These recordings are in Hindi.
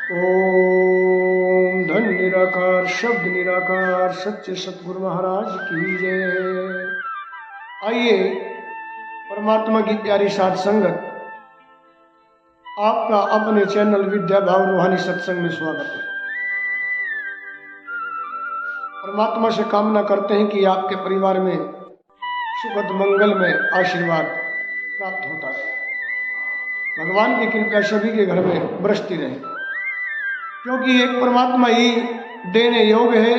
ओम धन निराकार शब्द निराकार सच्चे सतगुरु महाराज की जय। आइए परमात्मा की प्यारी साध संगत, आपका अपने चैनल विद्या भाव रूहानी सत्संग में स्वागत है। परमात्मा से कामना करते हैं कि आपके परिवार में सुखद मंगल में आशीर्वाद प्राप्त होता है। भगवान की कृपा सभी के घर में बरसती रहे, क्योंकि एक परमात्मा ही देने योग्य है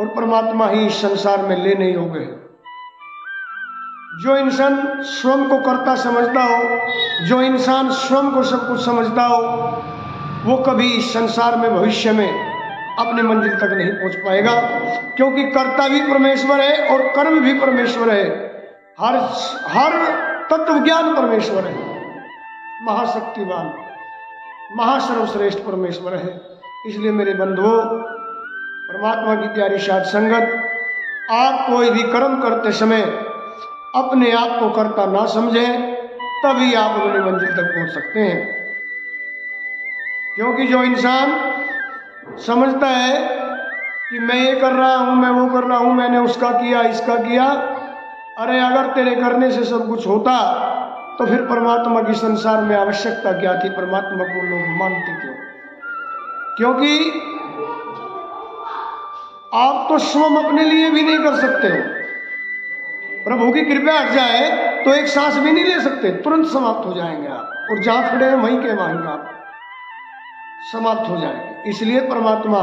और परमात्मा ही संसार में लेने योग्य है। जो इंसान स्वयं को कर्ता समझता हो, जो इंसान स्वयं को सब कुछ समझता हो, वो कभी संसार में भविष्य में अपने मंजिल तक नहीं पहुंच पाएगा, क्योंकि कर्ता भी परमेश्वर है और कर्म भी परमेश्वर है। हर तत्व ज्ञान परमेश्वर है, महाशक्तिवान महासर्वश्रेष्ठ परमेश्वर है। इसलिए मेरे बंधुओं, परमात्मा की प्यारी साध संगत, आप कोई भी कर्म करते समय अपने आप को कर्ता ना समझें, तभी आप अपनी मंजिल तक पहुंच सकते हैं। क्योंकि जो इंसान समझता है कि मैं ये कर रहा हूं, मैं वो कर रहा हूं, मैंने उसका किया इसका किया, अरे अगर तेरे करने से सब कुछ होता तो फिर परमात्मा की संसार में आवश्यकता क्या थी? परमात्मा को लोग मानते क्यों? क्योंकि आप तो स्वयं अपने लिए भी नहीं कर सकते हो। प्रभु की कृपा हट जाए तो एक सांस भी नहीं ले सकते, तुरंत समाप्त हो जाएंगे आप, और जहां खड़े हैं वहीं के वहीं आप समाप्त हो जाएंगे। इसलिए परमात्मा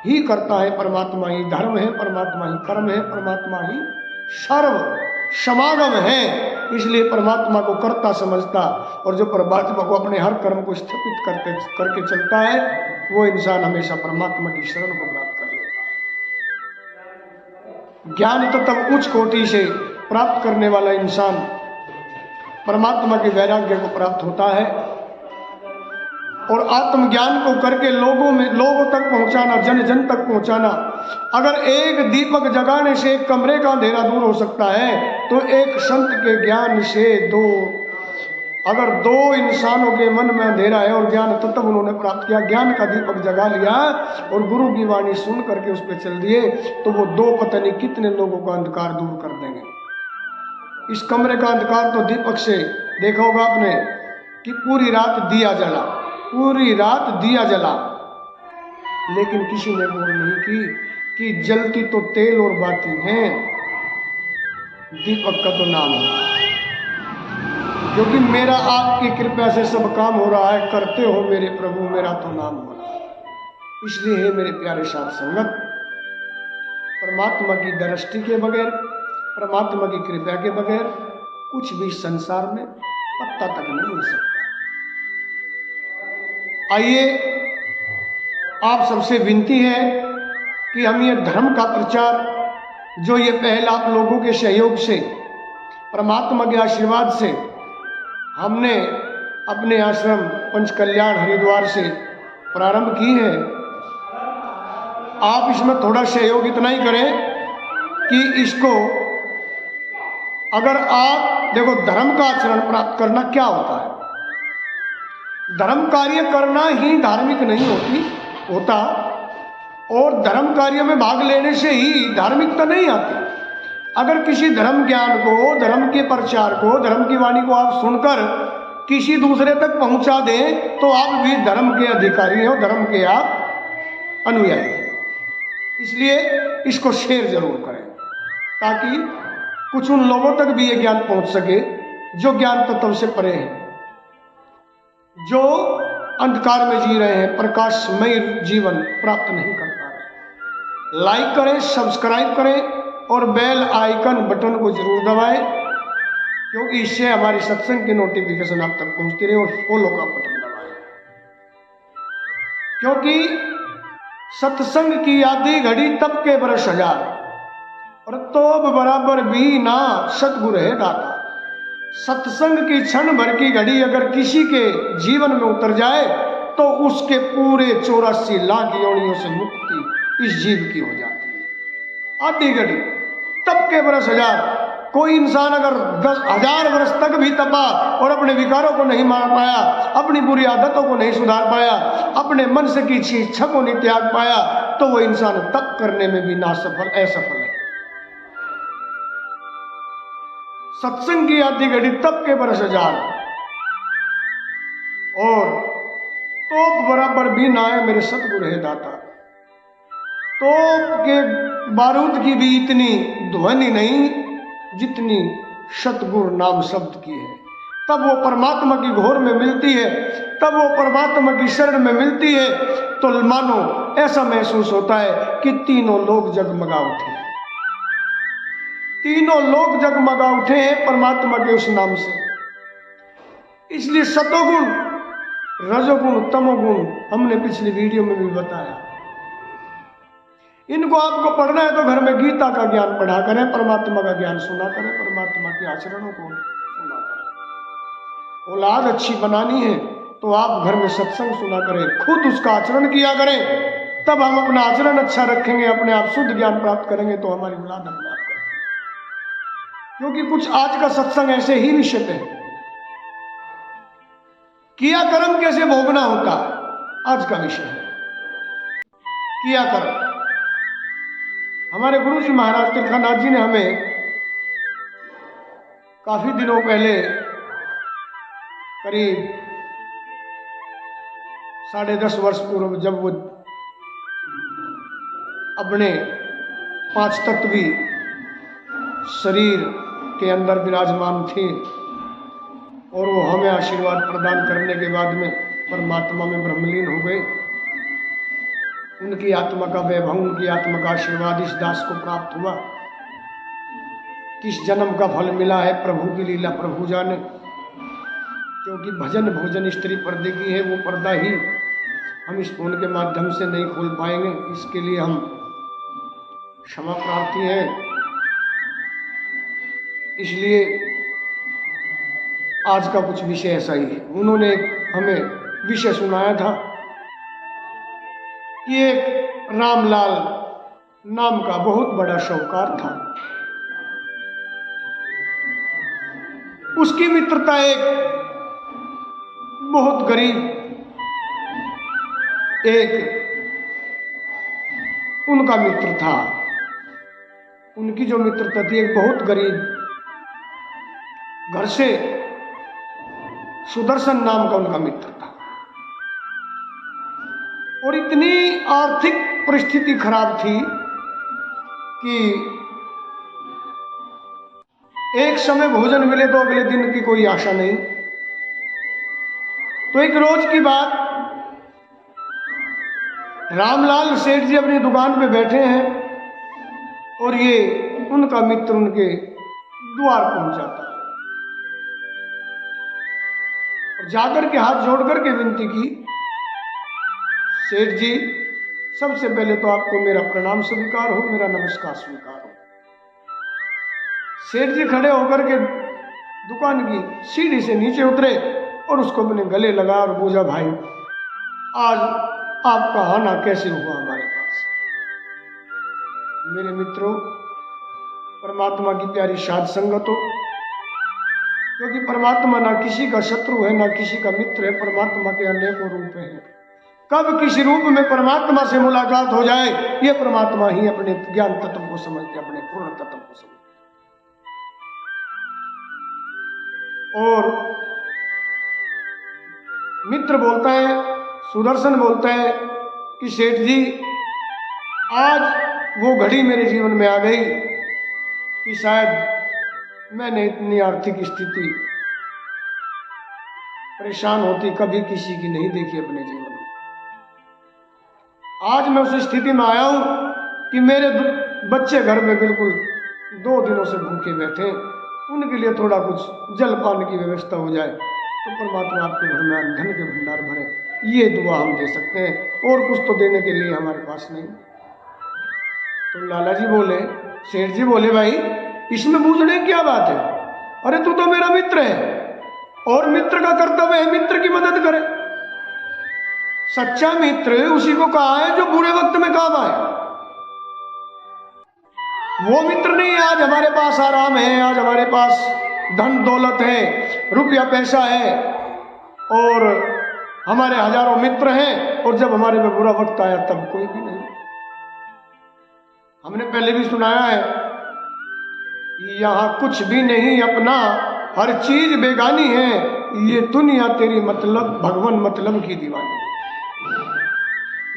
ही करता है, परमात्मा ही धर्म है, परमात्मा ही कर्म है, परमात्मा ही सर्व समागम है। इसलिए परमात्मा को कर्ता समझता और जो परमात्मा को अपने हर कर्म को स्थापित करके चलता है, वो इंसान हमेशा परमात्मा की शरण को प्राप्त कर लेता है। ज्ञान तत्व उच्च कोटि से प्राप्त करने वाला इंसान परमात्मा के वैराग्य को प्राप्त होता है, और आत्मज्ञान को करके लोगों तक पहुंचाना, जन जन तक पहुंचाना। अगर एक दीपक जगाने से एक कमरे का अंधेरा दूर हो सकता है, तो एक संत के ज्ञान से अगर दो इंसानों के मन में अंधेरा है और ज्ञान तत्व उन्होंने प्राप्त किया, ज्ञान का दीपक जगा लिया और गुरु की वाणी सुन करके उस पर चल दिए, तो वो दो पता नहीं कितने लोगों का अंधकार दूर कर देंगे। इस कमरे का अंधकार तो दीपक से देखा होगा आपने कि पूरी रात दिया जला, पूरी रात दिया जला, लेकिन किसी ने बोल नहीं की कि जलती तो तेल और बाती हैं, दीपक का तो नाम है। क्योंकि मेरा आपकी कृपा से सब काम हो रहा है, करते हो मेरे प्रभु, मेरा तो नाम हो रहा है। इसलिए है मेरे प्यारे साथ संगत, परमात्मा की दृष्टि के बगैर, परमात्मा की कृपा के बगैर कुछ भी संसार में पत्ता तक नहीं मिल सकता। आइए, आप सबसे विनती है कि हम ये धर्म का प्रचार, जो ये पहल आप लोगों के सहयोग से, परमात्मा के आशीर्वाद से हमने अपने आश्रम पंचकल्याण हरिद्वार से प्रारंभ की है, आप इसमें थोड़ा सहयोग इतना ही करें कि इसको, अगर आप देखो, धर्म का आचरण प्राप्त करना क्या होता है? धर्म कार्य करना ही धार्मिक नहीं होता, और धर्म कार्य में भाग लेने से ही धार्मिकता नहीं आती। अगर किसी धर्म ज्ञान को, धर्म के प्रचार को, धर्म की वाणी को आप सुनकर किसी दूसरे तक पहुंचा दें, तो आप भी धर्म के अधिकारी हो, धर्म के आप अनुयायी हैं। इसलिए इसको शेयर जरूर करें, ताकि कुछ उन लोगों तक भी ये ज्ञान पहुंच सके जो ज्ञान तत्व से परे हैं, जो अंधकार में जी रहे हैं, प्रकाशमय जीवन प्राप्त नहीं कर पा रहे। लाइक करें, सब्सक्राइब करें और बेल आइकन बटन को जरूर दबाएं, क्योंकि इससे हमारी सत्संग की नोटिफिकेशन आप तक पहुंचती रहे, और फॉलो का बटन दबाएं, क्योंकि सत्संग की आधी घड़ी तब के बरस हजार, और तो बराबर भी ना सतगुरु है दाता। सत्संग की क्षण भर की घड़ी अगर किसी के जीवन में उतर जाए, तो उसके पूरे 84 लाख योनियों से मुक्ति इस जीव की हो जाती है। आधी घड़ी तब के बरस हजार, कोई इंसान अगर 10,000 वर्ष तक भी तपा और अपने विकारों को नहीं मार पाया, अपनी बुरी आदतों को नहीं सुधार पाया, अपने मन से की इच्छा को नहीं त्याग पाया, तो वो इंसान तप करने में भी नासफल असफल है। सत्संग की आधी घड़ी तप के बरस 1000 और तोप बराबर भी ना है मेरे सतगुरु है दाता। तोप के बारूद की भी इतनी ध्वनि नहीं जितनी सतगुरु नाम शब्द की है। तब वो परमात्मा की घोर में मिलती है, तब वो परमात्मा की शरण में मिलती है, तो मानो ऐसा महसूस होता है कि तीनों लोग जगमगा उठे, तीनों लोग जगमगा उठे हैं परमात्मा के उस नाम से। इसलिए सतोगुण, रजोगुण, तमोगुण हमने पिछली वीडियो में भी बताया। इनको आपको पढ़ना है तो घर में गीता का ज्ञान पढ़ा करें, परमात्मा का ज्ञान सुना करें, परमात्मा के आचरणों को सुना करें। औलाद अच्छी बनानी है तो आप घर में सत्संग सुना करें, खुद उसका आचरण किया करें, तब हम अपना आचरण अच्छा रखेंगे, अपने आप शुद्ध ज्ञान प्राप्त करेंगे तो हमारी औलाद अपने आप करेंगे। क्योंकि कुछ आज का सत्संग ऐसे ही विषय पे किया कर्म कैसे भोगना होता है, आज का विषय है किया कर्म। हमारे गुरु जी महाराज तीर्थनाथ जी ने हमें काफी दिनों पहले, करीब 10.5 वर्ष पूर्व, जब वो अपने 5 तत्वी शरीर के अंदर विराजमान थे और वो हमें आशीर्वाद प्रदान करने के बाद में परमात्मा में ब्रह्मलीन हो गए। उनकी आत्मा का वैभव, उनकी आत्मा का आशीर्वाद इस दास को प्राप्त हुआ। किस जन्म का फल मिला है प्रभु की लीला प्रभु जाने, क्योंकि भजन भोजन स्त्री पर्दे की है, वो पर्दा ही हम इस फोन के माध्यम से नहीं खोल पाएंगे। इसके लिए हम क्षमा प्रार्थी हैं। इसलिए आज का कुछ विषय ऐसा ही है। उन्होंने हमें विषय सुनाया था कि एक रामलाल नाम का बहुत बड़ा शाहूकार था, उसकी मित्रता एक बहुत गरीब, एक उनका मित्र था। उनकी जो मित्रता थी एक बहुत गरीब घर से, सुदर्शन नाम का उनका मित्र था। और इतनी आर्थिक परिस्थिति खराब थी कि एक समय भोजन मिले तो अगले दिन की कोई आशा नहीं। तो एक रोज की बात, रामलाल सेठ जी अपनी दुकान पे बैठे हैं और ये उनका मित्र उनके द्वार पहुंच जाता है और जाकर के हाथ जोड़ करके विनती की, सेठ जी सबसे पहले तो आपको मेरा प्रणाम स्वीकार हो, मेरा नमस्कार स्वीकार हो। सेठ जी खड़े होकर के दुकान की सीढ़ी से नीचे उतरे और उसको अपने गले लगा और पूछा, भाई आज आपका आना कैसे हुआ हमारे पास? मेरे मित्रों, परमात्मा की प्यारी साध संगत हो, क्योंकि परमात्मा ना किसी का शत्रु है ना किसी का मित्र है। परमात्मा के अनेकों रूप हैं। कब किसी रूप में परमात्मा से मुलाकात हो जाए, ये परमात्मा ही अपने ज्ञान तत्व को समझते, अपने पूर्ण तत्व को समझते। और मित्र बोलता है, सुदर्शन बोलता है कि सेठ जी आज वो घड़ी मेरे जीवन में आ गई कि शायद मैंने इतनी आर्थिक स्थिति परेशान होती कभी किसी की नहीं देखी अपने जीवन में। आज मैं उस स्थिति में आया हूं कि मेरे बच्चे घर में बिल्कुल 2 दिनों से भूखे बैठे, उनके लिए थोड़ा कुछ जलपान की व्यवस्था हो जाए तो परमात्मा आपके घर में धन के भंडार भरे, ये दुआ हम दे सकते हैं, और कुछ तो देने के लिए हमारे पास नहीं। तो लाला जी बोले, सेठ जी बोले, भाई इसमें पूछने की क्या बात है? अरे तू तो मेरा मित्र है और मित्र का कर्तव्य है मित्र की मदद करे। सच्चा मित्र उसी को कहा है जो बुरे वक्त में काम आए। वो मित्र नहीं है आज हमारे पास आराम है, आज हमारे पास धन दौलत है, रुपया पैसा है और हमारे हजारों मित्र हैं, और जब हमारे में बुरा वक्त आया तब कोई भी नहीं। हमने पहले भी सुनाया है, यहां कुछ भी नहीं अपना, हर चीज बेगानी है, ये दुनिया तेरी मतलब भगवान मतलब की दीवानी।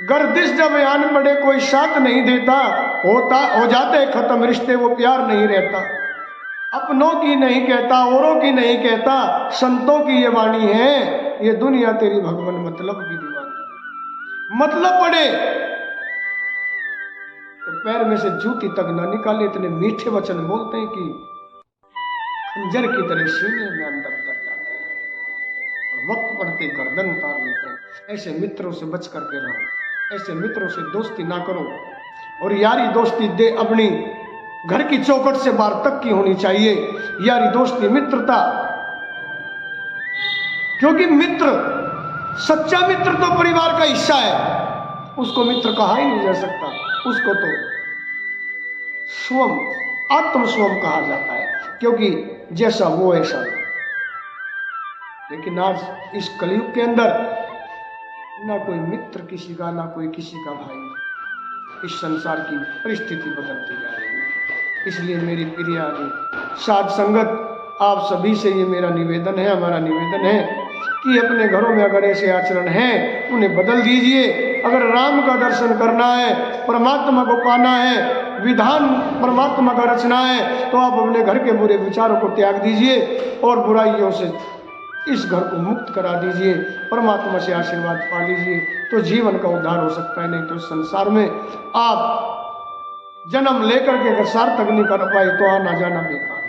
गर्दिश जब आन पड़े कोई साथ नहीं देता, हो जाते खत्म रिश्ते वो प्यार नहीं रहता। अपनों की नहीं कहता, औरों की नहीं कहता, संतों की ये वाणी है, ये दुनिया तेरी भगवान मतलब की दीवानी। मतलब पड़े तो पैर में से जूती तक ना निकाले, इतने मीठे वचन बोलते हैं कि खंजर की तरह सीने में अंदर तक जाते हैं, और वक्त पड़ते गर्दन उतार लेते हैं। ऐसे मित्रों से बच करके रहो, ऐसे मित्रों से दोस्ती ना करो, और यारी दोस्ती दे अपनी घर की चौखट से बाहर तक की होनी चाहिए। यारी दोस्ती मित्रता, क्योंकि मित्र, सच्चा मित्र तो परिवार का हिस्सा है, उसको मित्र कहा ही नहीं जा सकता, उसको तो स्वम, आत्म स्वम कहा जाता है, क्योंकि जैसा वो ऐसा। लेकिन आज इस कलयुग के अंदर ना कोई मित्र किसी का, ना कोई किसी का भाई। इस संसार की परिस्थिति बदलती जा रही है। इसलिए मेरी प्रिय साध संगत, आप सभी से ये मेरा निवेदन है, हमारा निवेदन है कि अपने घरों में अगर ऐसे आचरण हैं उन्हें बदल दीजिए। अगर राम का दर्शन करना है, परमात्मा को पाना है, विधान परमात्मा का रचना है, तो आप अपने घर के बुरे विचारों को त्याग दीजिए और बुराइयों से इस घर को मुक्त करा दीजिए, परमात्मा से आशीर्वाद पा लीजिए, तो जीवन का उद्धार हो सकता है। नहीं तो संसार में आप जन्म लेकर के अगर सार्थक नहीं कर पाए तो आना जाना बेकार।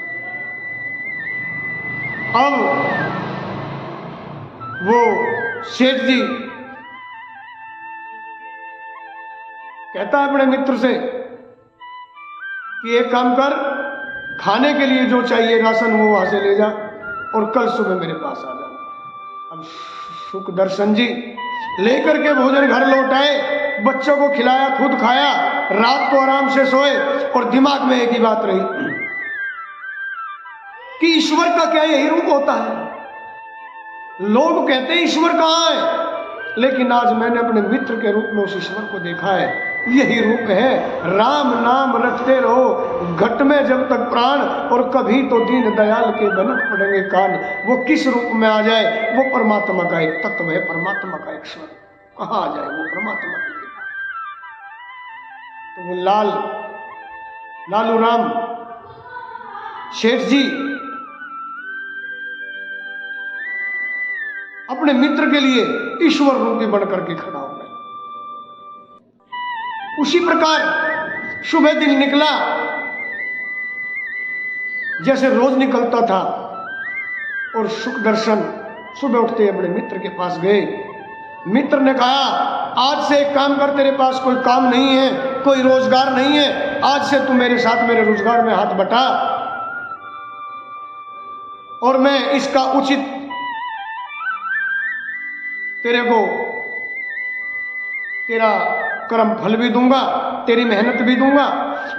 अब वो सेठ जी कहता है अपने मित्र से कि एक काम कर, खाने के लिए जो चाहिए राशन वो वहां से ले जा और कल सुबह मेरे पास आ जाना। अब सुखदर्शन जी लेकर के भोजन घर लौट आए, बच्चों को खिलाया, खुद खाया, रात को आराम से सोए, और दिमाग में एक ही बात रही कि ईश्वर का क्या यही रूप होता है। लोग कहते हैं ईश्वर कहाँ है, लेकिन आज मैंने अपने मित्र के रूप में उस ईश्वर को देखा है। यही रूप है, राम नाम रखते रहो घट में जब तक प्राण, और कभी तो दीन दयाल के बनक पड़ेंगे कान। वो किस रूप में आ जाए, वो परमात्मा का एक तत्व है, परमात्मा का एक स्वर, कहाँ आ जाए वो परमात्मा की कृपा। तो वो लालू राम सेठ जी अपने मित्र के लिए ईश्वर रूपी बनकर के खड़ा हो गए। उसी प्रकार सुबह दिन निकला जैसे रोज निकलता था, और सुखदर्शन सुबह उठते अपने मित्र के पास गए। मित्र ने कहा, आज से एक काम कर, तेरे पास कोई काम नहीं है, कोई रोजगार नहीं है, आज से तू मेरे साथ मेरे रोजगार में हाथ बटा, और मैं इसका उचित तेरे को तेरा कर्म फल भी दूंगा, तेरी मेहनत भी दूंगा,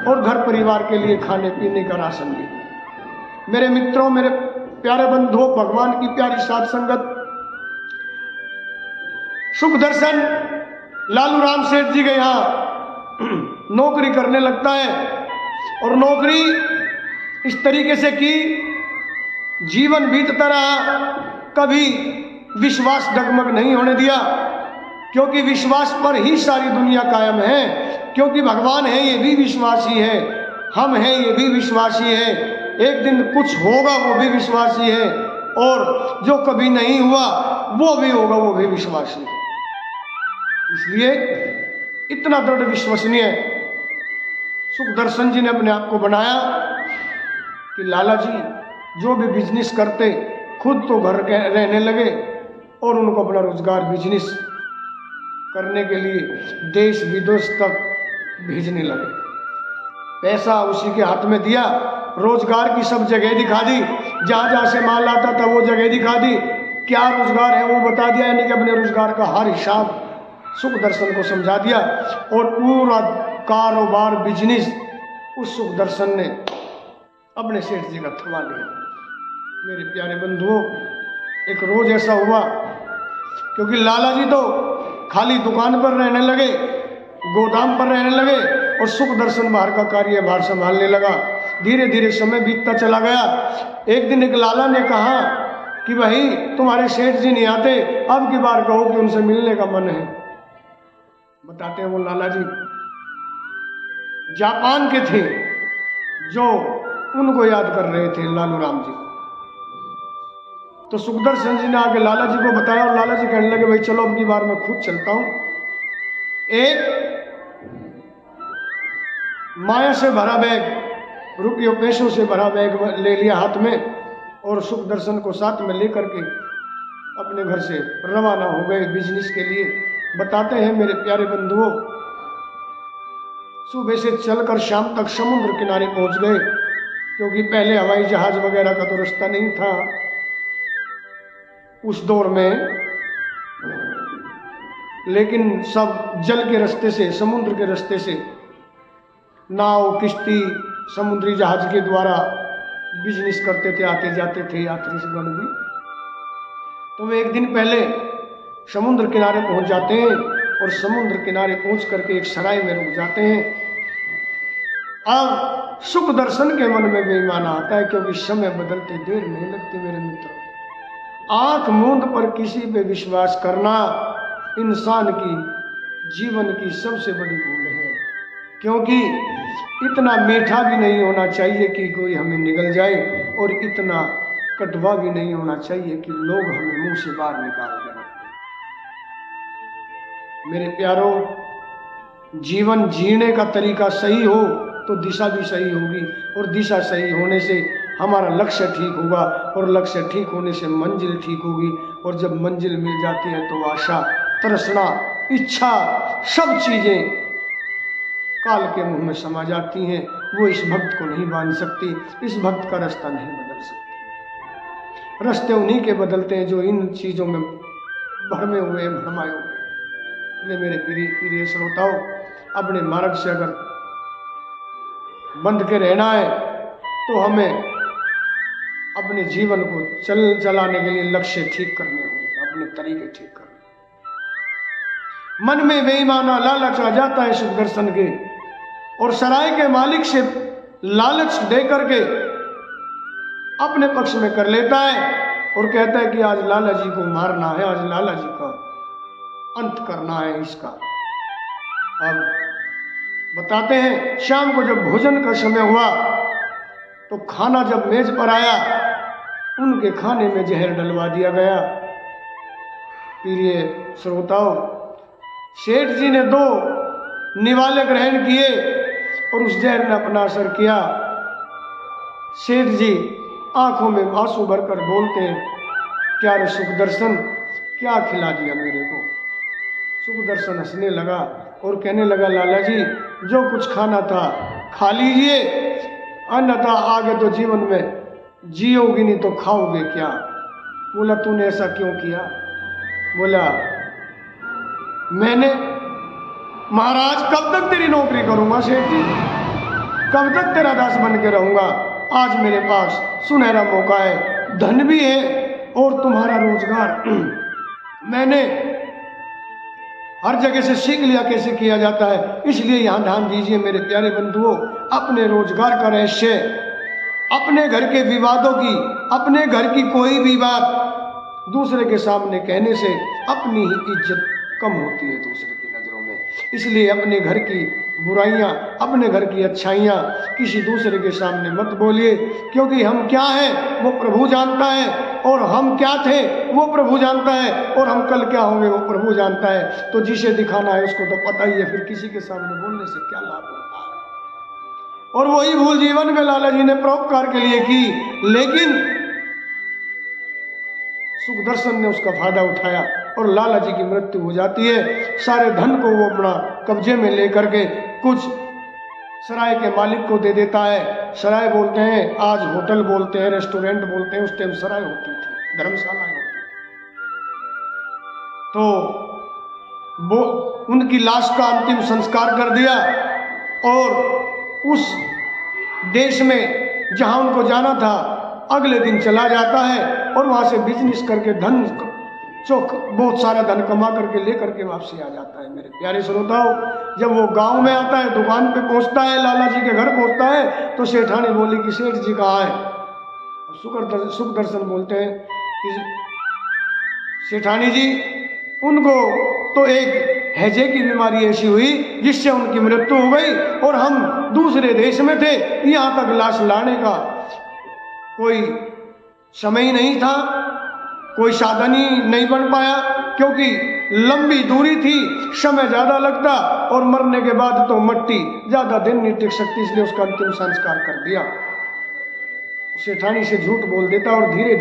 और घर परिवार के लिए खाने पीने का राशन भी। मेरे मित्रों, मेरे प्यारे बंधुओं, भगवान की प्यारी साध संगत, सुखदर्शन लालू राम सेठ जी के यहाँ नौकरी करने लगता है, और नौकरी इस तरीके से की जीवन बीतता रहा। कभी विश्वास डगमग नहीं होने दिया, क्योंकि विश्वास पर ही सारी दुनिया कायम है, क्योंकि भगवान है ये भी विश्वासी है, हम हैं ये भी विश्वासी है, एक दिन कुछ होगा वो भी विश्वासी है, और जो कभी नहीं हुआ वो भी होगा वो भी विश्वासी है। इसलिए इतना दृढ़ विश्वसनीय सुखदर्शन जी ने अपने आप को बनाया कि लाला जी जो भी बिजनेस करते, खुद तो घर रहने लगे और उनको अपना रोजगार बिजनेस करने के लिए देश विदेश तक भेजने लगे। पैसा उसी के हाथ में दिया, रोजगार की सब जगह दिखा दी, जहां जहां से माल आता था वो जगह दिखा दी, क्या रोजगार है वो बता दिया, यानी कि अपने रोजगार का हर हिसाब सुखदर्शन को समझा दिया, और पूरा कारोबार बिजनेस उस सुखदर्शन ने अपने सेठ जी का थमा लिया। मेरे प्यारे बंधुओं, एक रोज ऐसा हुआ, क्योंकि लाला जी तो खाली दुकान पर रहने लगे, गोदाम पर रहने लगे, और सुखदर्शन बाहर का कार्यभार संभालने लगा। धीरे धीरे समय बीतता चला गया। एक दिन एक लाला ने कहा कि भाई तुम्हारे सेठ जी नहीं आते, अब की बार कहो कि उनसे मिलने का मन है। बताते हैं वो लाला जी जापान के थे, जो उनको याद कर रहे थे, लालू राम जी को। तो सुखदर्शन जी ने आके लाला जी को बताया, और लाला जी कहने लगे भाई चलो अब की बार मैं खुद चलता हूं। एक माया से भरा बैग, रुपयों पैसों से भरा बैग ले लिया हाथ में, और सुखदर्शन को साथ में लेकर के अपने घर से रवाना हो गए बिजनेस के लिए। बताते हैं मेरे प्यारे बंधुओं, सुबह से चलकर शाम तक समुद्र किनारे पहुंच गए, क्योंकि पहले हवाई जहाज वगैरह का तो रास्ता नहीं था उस दौर में, लेकिन सब जल के रास्ते से, समुद्र के रास्ते से, नाव, किश्ती, समुद्री जहाज के द्वारा बिजनेस करते थे, आते जाते थे यात्रीगण भी। तो वे एक दिन पहले समुद्र किनारे पहुंच जाते हैं, और समुद्र किनारे पहुंच करके एक सराय में रुक जाते हैं। अब सुखदर्शन के मन में बेईमाना आता है, क्योंकि समय बदलते देर नहीं लगती मेरे मित्रों। आंख मूंद पर किसी पे विश्वास करना इंसान की जीवन की सबसे बड़ी भूल है, क्योंकि इतना मीठा भी नहीं होना चाहिए कि कोई हमें निगल जाए, और इतना कटवा भी नहीं होना चाहिए कि लोग हमें मुंह से बाहर निकाल दें। मेरे प्यारों, जीवन जीने का तरीका सही हो तो दिशा भी सही होगी, और दिशा सही होने से हमारा लक्ष्य ठीक होगा, और लक्ष्य ठीक होने से मंजिल ठीक होगी, और जब मंजिल मिल जाती है तो आशा, तृष्णा, इच्छा, सब चीजें काल के मुंह में समा जाती हैं। वो इस भक्त को नहीं बांध सकती, इस भक्त का रास्ता नहीं बदल सकती। रास्ते उन्हीं के बदलते हैं जो इन चीजों में भरमे हुए, भरमाए हुए। मेरे प्रिय श्रोताओं, अपने मार्ग से अगर बंध के रहना है तो हमें अपने जीवन को चलाने के लिए लक्ष्य ठीक करने होंगे, अपने तरीके ठीक करने। मन में बेईमाना लालच आ जाता है सुखदर्शन के, और सराय के मालिक से लालच दे करके अपने पक्ष में कर लेता है, और कहता है कि आज लाला जी को मारना है, आज लाला जी का अंत करना है इसका। अब बताते हैं, शाम को जब भोजन का समय हुआ तो खाना जब मेज पर आया, उनके खाने में जहर डलवा दिया गया। प्रिय श्रोताओं, सेठ जी ने 2 निवाले ग्रहण किए, और उस जहर ने अपना असर किया। सेठ जी आंखों में आंसू भरकर बोलते हैं, क्या रे सुखदर्शन, क्या खिला दिया मेरे को। सुखदर्शन हंसने लगा और कहने लगा, लाला जी जो कुछ खाना था खा लीजिए, अन्यथा आगे तो जीवन में जियोगी नहीं तो खाओगे क्या। बोला तूने ऐसा क्यों किया। बोला मैंने, महाराज कब तक तेरी नौकरी करूंगा सेठ जी, कब तक तेरा दास बन के रहूंगा। आज मेरे पास सुनहरा मौका है, धन भी है और तुम्हारा रोजगार मैंने हर जगह से सीख लिया कैसे किया जाता है। इसलिए यहां ध्यान दीजिए मेरे प्यारे बंधुओं, अपने रोजगार का रहस्य, अपने घर के विवादों की, अपने घर की कोई भी बात दूसरे के सामने कहने से अपनी ही इज्जत कम होती है दूसरे की नजरों में। इसलिए अपने घर की बुराइयां, अपने घर की अच्छाइयां किसी दूसरे के सामने मत बोलिए, क्योंकि हम क्या हैं वो प्रभु जानता है, और हम क्या थे वो प्रभु जानता है, और हम कल क्या होंगे वो प्रभु जानता है। तो जिसे दिखाना है उसको तो पता ही है, फिर किसी के सामने बोलने से क्या लाभ होता है। और वही भूल जीवन में लाला जी ने परोपकार के लिए की, लेकिन सुखदर्शन ने उसका फायदा उठाया और लाला जी की मृत्यु हो जाती है। सारे धन को वो अपना कब्जे में लेकर के कुछ सराय के मालिक को दे देता है। सराय बोलते हैं, आज होटल बोलते हैं, रेस्टोरेंट बोलते हैं, उस टाइम सराय होती थी, धर्मशालाएं होती थी। तो वो उनकी लाश का अंतिम संस्कार कर दिया, और उस देश में जहां उनको जाना था अगले दिन चला जाता है और वहां से बिजनेस करके धन बहुत सारा धन कमा करके लेकर के वापसी आ जाता है। मेरे प्यारे श्रोताओ, जब वो गांव में आता है, दुकान पे पहुंचता है, लाला जी के घर पहुंचता है, तो सेठानी बोली कि सेठ जी कहाँ है? सुखदर्शन बोलते हैं कि सेठानी जी, उनको तो एक हैजे की बीमारी ऐसी हुई जिससे उनकी मृत्यु हो गई और हम दूसरे देश में थे, यहाँ तक लाश लाने का कोई समय ही नहीं था, कोई साधन ही नहीं बन पाया, क्योंकि लंबी दूरी थी, समय ज्यादा लगता और मरने के बाद तो मट्टी ज्यादा दिन नहीं टिक सकती, इसलिए उसका अंतिम संस्कार कर दिया। सेठानी से झूठ बोल देता और धीरे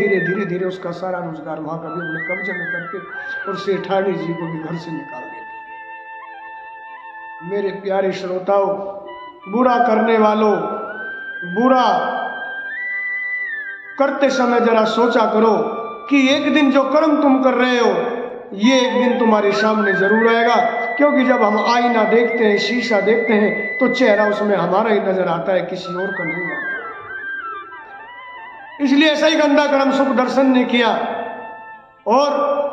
धीरे उसका सारा रोजगार वहां का भी अपने कब्जे में करके और सेठानी जी को भी घर से निकाल देता। मेरे प्यारे श्रोताओ, बुरा करने वालों, बुरा करते समय जरा सोचा करो कि एक दिन जो कर्म तुम कर रहे हो ये एक दिन तुम्हारे सामने जरूर आएगा, क्योंकि जब हम आईना देखते हैं, शीशा देखते हैं, तो चेहरा उसमें हमारा ही नजर आता है, किसी और का नहीं आता। इसलिए ऐसा ही गंदा कर्म सुखदर्शन ने किया और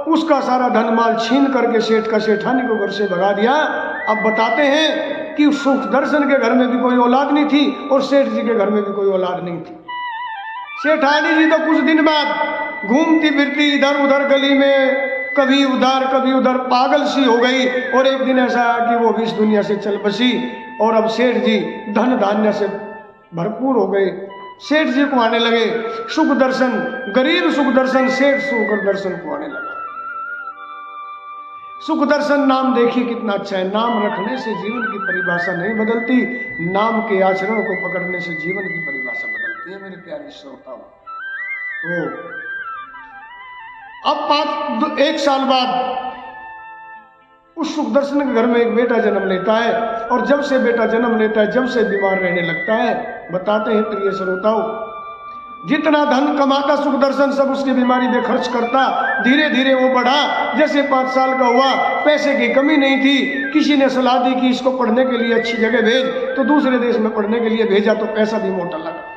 उसका सारा धन माल छीन करके सेठ का सेठानी को घर से भगा दिया। अब बताते हैं कि सुखदर्शन के घर में भी कोई औलाद नहीं थी और सेठ जी के घर में भी कोई औलाद नहीं थी। सेठानी जी तो कुछ दिन बाद घूमती फिरती इधर उधर गली में, कभी उधर पागल सी हो गई और एक दिन ऐसा आया कि वो भी इस दुनिया से चल बसी और अब सेठ जी धन धान्य से भरपूर हो गए। सेठ जी को आने लगे सुखदर्शन, गरीब सुखदर्शन सेठ सुखदर्शन को आने लगा। सुखदर्शन नाम देखिए कितना अच्छा है। नाम रखने से जीवन की परिभाषा नहीं बदलती, नाम के आचरण को पकड़ने से जीवन की परिभाषा बदलती है। मेरे प्यारे श्रोताओ, तो अब 1 साल बाद उस सुखदर्शन के घर में एक बेटा जन्म लेता है और जब से बेटा जन्म लेता है, जब से बीमार रहने लगता है। बताते हैं प्रिय श्रोताओ, जितना धन कमाता सुखदर्शन सब उसकी बीमारी पे खर्च करता। धीरे धीरे वो बढ़ा, जैसे 5 साल का हुआ, पैसे की कमी नहीं थी। किसी ने सलाह दी कि इसको पढ़ने के लिए अच्छी जगह भेज, तो दूसरे देश में पढ़ने के लिए भेजा, तो पैसा भी मोटा लगा।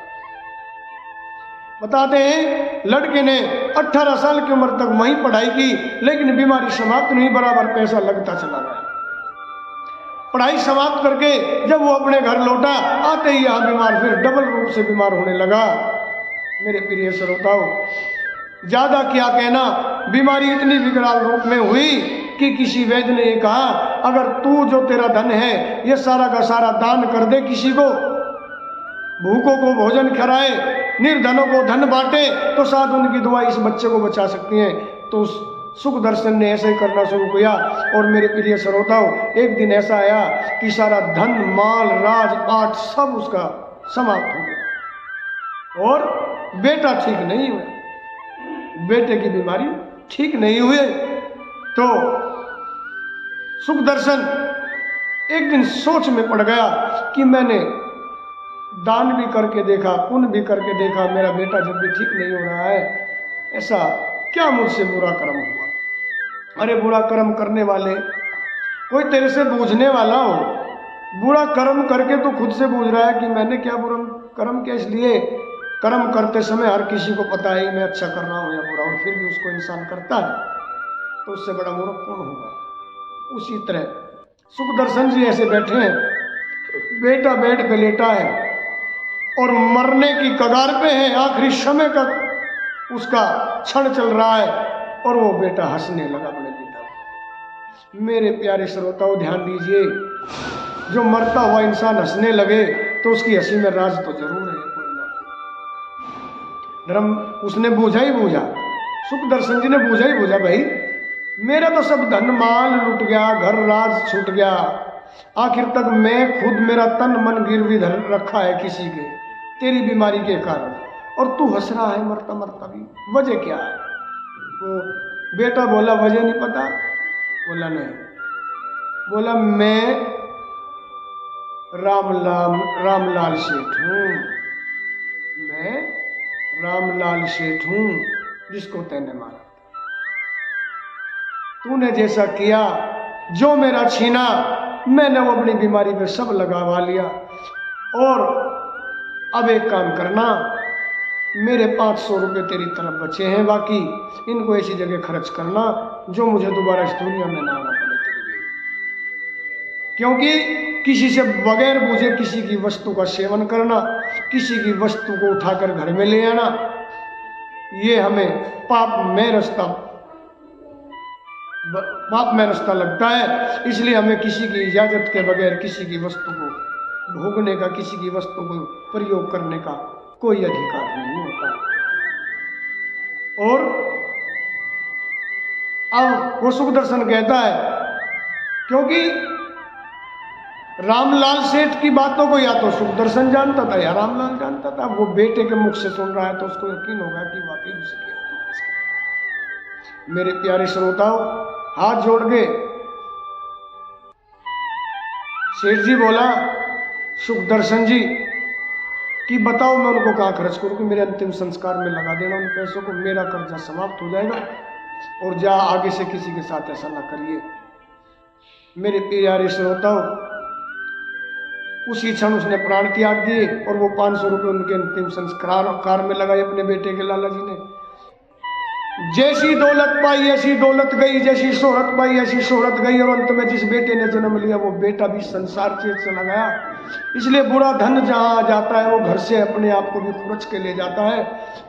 बताते हैं लड़के ने 18 साल की उम्र तक वहीं पढ़ाई की, लेकिन बीमारी समाप्त नहीं, बराबर पैसा लगता चला गया। पढ़ाई समाप्त करके जब वो अपने घर लौटा, आते ही यहाँ बीमार, फिर डबल रूप से बीमार होने लगा। मेरे प्रिय श्रोताओ, ज्यादा क्या कहना, बीमारी इतनी विकराल रूप में हुई कि किसी वैद्य ने कहा, अगर तू जो तेरा धन है ये सारा का सारा दान कर दे, किसी को भूखों को भोजन खिलाए, निर्धनों को धन बांटे, तो शायद उनकी दुआ इस बच्चे को बचा सकती है। तो सुखदर्शन ने ऐसे ही करना शुरू किया और मेरे प्रिय श्रोताओ, एक दिन ऐसा आया कि सारा धन माल राजपाट सब उसका समाप्त हो गया और बेटा ठीक नहीं हुआ, बेटे की बीमारी ठीक नहीं हुई। तो सुखदर्शन एक दिन सोच में पड़ गया कि मैंने दान भी करके देखा, पुण्य भी करके देखा, मेरा बेटा जब भी ठीक नहीं हो रहा है, ऐसा क्या मुझसे बुरा कर्म हुआ? अरे बुरा कर्म करने वाले, कोई तेरे से पूछने वाला हो, बुरा कर्म करके तो खुद से पूछ रहा है कि मैंने क्या बुरा कर्म किया। इसलिए कर्म करते समय हर किसी को पता है मैं अच्छा कर रहा हूँ या बुरा, और फिर भी उसको इंसान करता है, तो उससे बड़ा मूर्ख कौन होगा? उसी तरह सुखदर्शन जी ऐसे बैठे हैं, बेटा बेड पे लेटा है और मरने की कगार पे है, आखिरी समय का उसका क्षण चल रहा है और वो बेटा हंसने लगा अपने पिता को। मेरे प्यारे श्रोताओं, ध्यान दीजिए, जो मरता हुआ इंसान हंसने लगे तो उसकी हंसी में राज तो जरूर है, कोई ना धर्म उसने बूझा ही बूझा, सुखदर्शन जी ने बूझा ही बूझा, भाई मेरा तो सब धन माल लुट गया, घर राज छूट गया, आखिर तक मैं खुद, मेरा तन मन गिरवी धर रखा है किसी के तेरी बीमारी के कारण, और तू हंस रहा है मरता मरता भी, वजह क्या है? तो बेटा बोला वजह नहीं पता। बोला नहीं, बोला मैं रामलाल सेठ हूँ, मैं रामलाल सेठ हूँ जिसको तैने मारा। तूने जैसा किया, जो मेरा छीना, मैंने वो अपनी बीमारी पे सब लगावा लिया, और अब एक काम करना, मेरे 500 रुपये तेरी तरफ बचे हैं, बाकी इनको ऐसी जगह खर्च करना जो मुझे दोबारा इस दुनिया में ना आना पड़े तेरे लिए। क्योंकि किसी से बगैर बुझे किसी की वस्तु का सेवन करना, किसी की वस्तु को उठाकर घर में ले आना, ये हमें पाप में रास्ता लगता है। इसलिए हमें किसी की इजाजत के बगैर किसी की वस्तु को भोगने का, किसी की वस्तु को प्रयोग करने का कोई अधिकार नहीं होता। और अब वो सुखदर्शन कहता है, क्योंकि रामलाल सेठ की बातों को या तो सुखदर्शन जानता था या रामलाल जानता था। वो बेटे के मुख से सुन रहा है तो उसको यकीन होगा कि वाकई उसकी आत्मा इसके। मेरे प्यारे श्रोताओं, हाथ जोड़ के सेठ जी बोला सुखदर्शन जी कि बताओ मैं उनको कहाँ खर्च करूँ कि मेरे अंतिम संस्कार में लगा देना उन पैसों को, मेरा कर्जा समाप्त हो जाएगा और जा आगे से किसी के साथ ऐसा ना करिए। मेरे प्यारे श्रोताओं, उसी क्षण उसने प्राण त्याग दिए और वो 500 रुपये उनके अंतिम संस्कार में लगाए अपने बेटे के लाला जी ने। जैसी दौलत पाई ऐसी दौलत गई, जैसी शोहरत पाई ऐसी शोहरत गई, और अंत में जिस बेटे ने जन्म लिया वो बेटा भी संसार से चला गया। इसलिए बुरा धन जहाँ आ जाता है वो घर से अपने आप को भी खुरच के ले जाता है।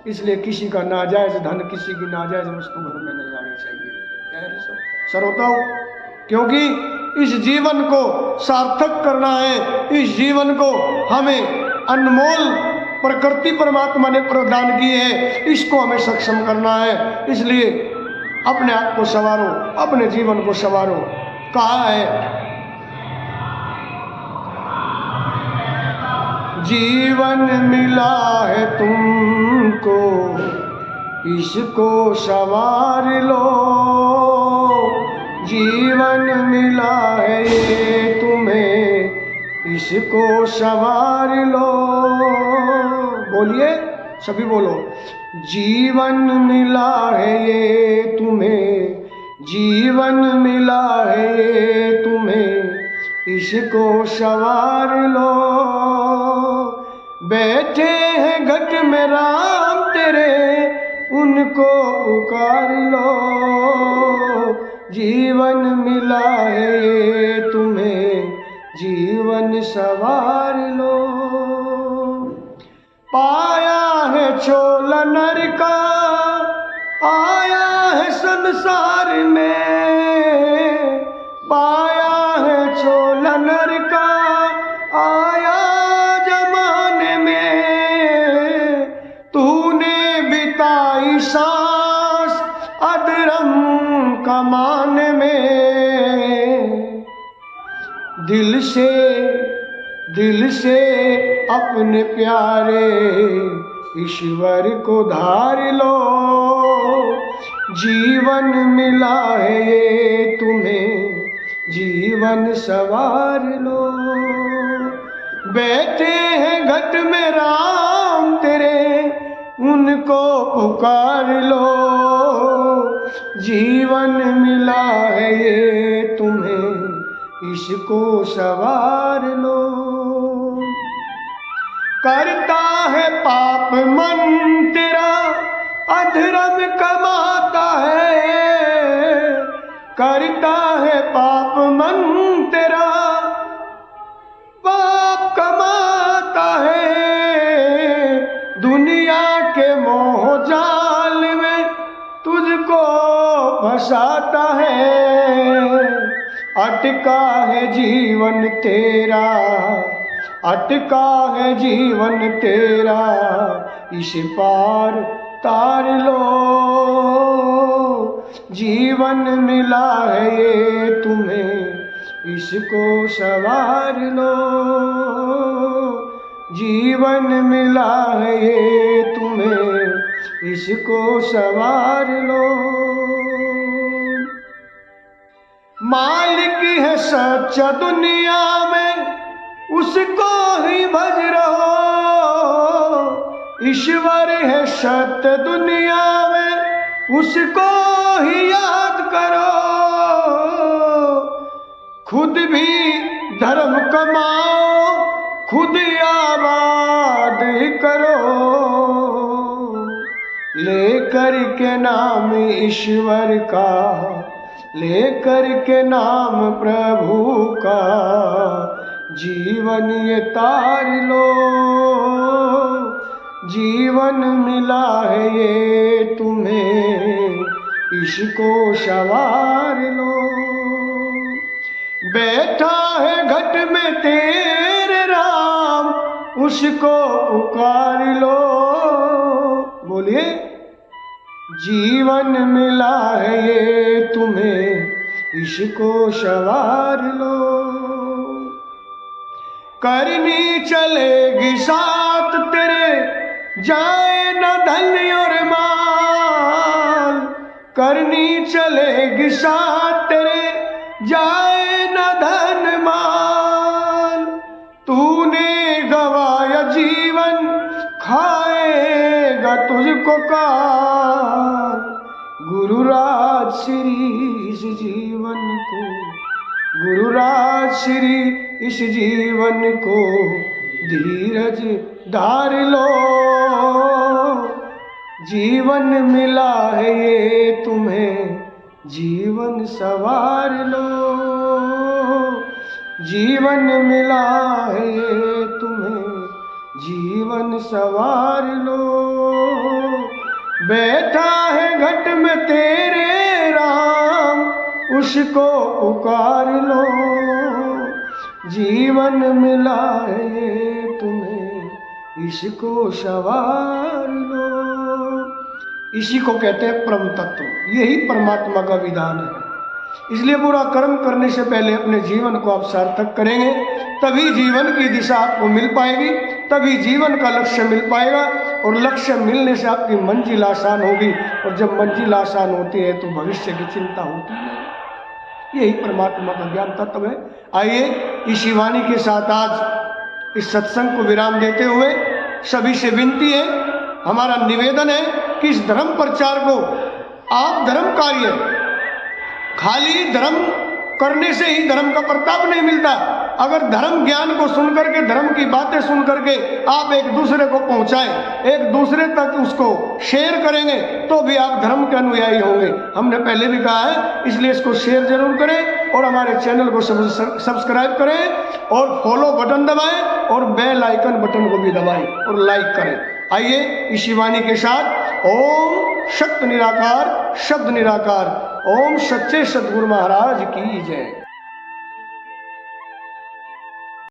इसलिए किसी का नाजायज धन, किसी की नाजायज वस्तु घर में नहीं आनी चाहिए श्रोताओं, क्योंकि इस जीवन को सार्थक करना है। इस जीवन को हमें अनमोल प्रकृति परमात्मा ने प्रदान की है, इसको हमें सक्षम करना है। इसलिए अपने आप को संवारो, अपने जीवन को संवारो। कहा है जीवन मिला है तुमको, इसको संवार लो। जीवन मिला है ये तुम्हें, इसको संवार लो। बोलिए, सभी बोलो। जीवन मिला है ये तुम्हें, जीवन मिला है ये तुम्हें, इसको संवार लो। बैठे हैं घट में राम तेरे, उनको पुकार लो। जीवन मिला है ये तुम्हें, जीवन संवार लो। पाया है छोला नर का, आया है संसार में। पाया है छोला नर का, आया जमाने में। तूने बिताई सांस अधर्म कमान में। दिल से अपने प्यारे ईश्वर को धार लो। जीवन मिला है ये तुम्हें, जीवन संवार लो। बैठे हैं घट में राम तेरे, उनको पुकार लो। जीवन मिला है ये तुम्हें, इसको संवार लो। करता है पाप मन तेरा, अधर्म कमाता है। करता है पाप मन तेरा, पाप कमाता है। दुनिया के मोह जाल में तुझको फंसाता है। अटका है जीवन तेरा, अटका है जीवन तेरा, इस पार तार लो। जीवन मिला है ये तुम्हें, इसको संवार लो। जीवन मिला है ये तुम्हें, इसको संवार लो। मालिक है सच्चा दुनिया में, उसको ही भज रहो। ईश्वर है सत्य दुनिया में, उसको ही याद करो। खुद भी धर्म कमाओ, खुद आबाद करो, लेकर के नाम ईश्वर का, लेकर के नाम प्रभु का, जीवन ये तार लो, जीवन मिला है ये तुम्हें, इसको सवार लो। बैठा है घट में तेरे राम, उसको पुकार लो। बोलिए, जीवन मिला है ये तुम्हें, इसको सवार लो। करनी चलेगी साथ तेरे, जाए न धन और माल, करनी चलेगी साथ तेरे, जाए न धन माल। तूने गवाया जीवन, खाएगा तुझको काल। गुरुराज श्री इस जीवन को, गुरुराज श्री इस जीवन को, धीरज धार लो। जीवन मिला है ये तुम्हें, जीवन सवार लो। जीवन मिला है ये तुम्हें, जीवन सवार लो। बैठा है घट में तेरे राम, उसको पुकार लो। जीवन मिला है ये तुम्हें, इसको सवार लो। इसी को कहते हैं परम तत्व, यही परमात्मा का विधान है। इसलिए बुरा कर्म करने से पहले अपने जीवन को आप सार्थक करेंगे, तभी जीवन की दिशा आपको मिल पाएगी, तभी जीवन का लक्ष्य मिल पाएगा। और लक्ष्य मिलने से आपकी मंजिल आसान होगी, और जब मंजिल आसान होती है तो भविष्य की चिंता होती है। यही परमात्मा का ज्ञान तत्व है। आइए इसी वाणी के साथ आज इस सत्संग को विराम देते हुए सभी से विनती है, हमारा निवेदन है कि इस धर्म प्रचार को आप धर्म कार्य, खाली धर्म करने से ही धर्म का प्रताप नहीं मिलता। अगर धर्म ज्ञान को सुन करके, धर्म की बातें सुन करके आप एक दूसरे को पहुंचाएं, एक दूसरे तक उसको शेयर करेंगे, तो भी आप धर्म के अनुयायी होंगे। हमने पहले भी कहा है, इसलिए इसको शेयर जरूर करें और हमारे चैनल को सब्सक्राइब करें और फॉलो बटन दबाएं और बेल आइकन बटन को भी दबाएं और लाइक करें। आइए इसी वाणी के साथ ओम शक्त निराकार, शब्द निराकार, ओम सच्चे सद्गुरु महाराज की जय।